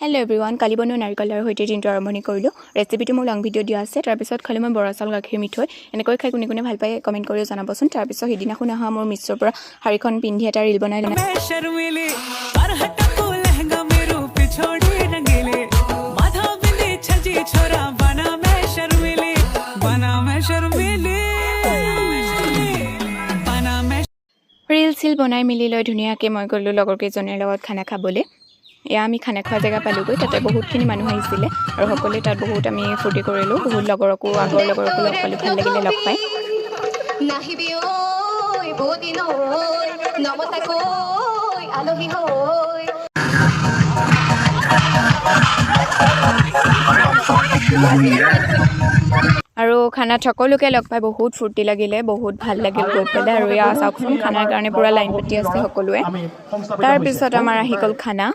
Hello everyone, কালি বনোৱা নাৰিকলৰ সৈতে দিনটো আৰম্ভণি কৰিলোঁ। ৰেচিপিটো মোৰ লং ভিডিঅ' দিয়া আছে। তাৰপিছত খালি মই বৰা চাউল গাখীৰ মিঠৈ এনেকৈ খাই কোনে কোনে ভাল পায় কমেণ্ট কৰি জনাবচোন। তাৰপিছত সিদিনাখন অহা মোৰ মিছৰ পৰা শাৰীখন পিন্ধি এটা ৰীল বনাই ল'লে। ৰীল চিল বনাই মিলি লৈ ধুনীয়াকৈ মই গ'লোঁ লগৰ কেইজনীৰ লগত খানা খাবলৈ। এয়া আমি খানা খোৱা জেগা পালোগৈ। তাতে বহুতখিনি মানুহ আহিছিলে আৰু সকলোৱে তাত বহুত আমি ফূৰ্তি কৰিলোঁ। বহুত লগৰকো আগৰ লগৰকো লগ পালোঁ, ভাল লাগিলে লগ পাই। আৰু খানাত সকলোকে লগ পাই বহুত ফূৰ্তি লাগিলে, বহুত ভাল লাগিল গৈ পেলাই। আৰু এয়া চাওকচোন খানাৰ কাৰণে পূৰা লাইন পাতি আছে সকলোৱে। তাৰপিছত আমাৰ আহি গ'ল খানা।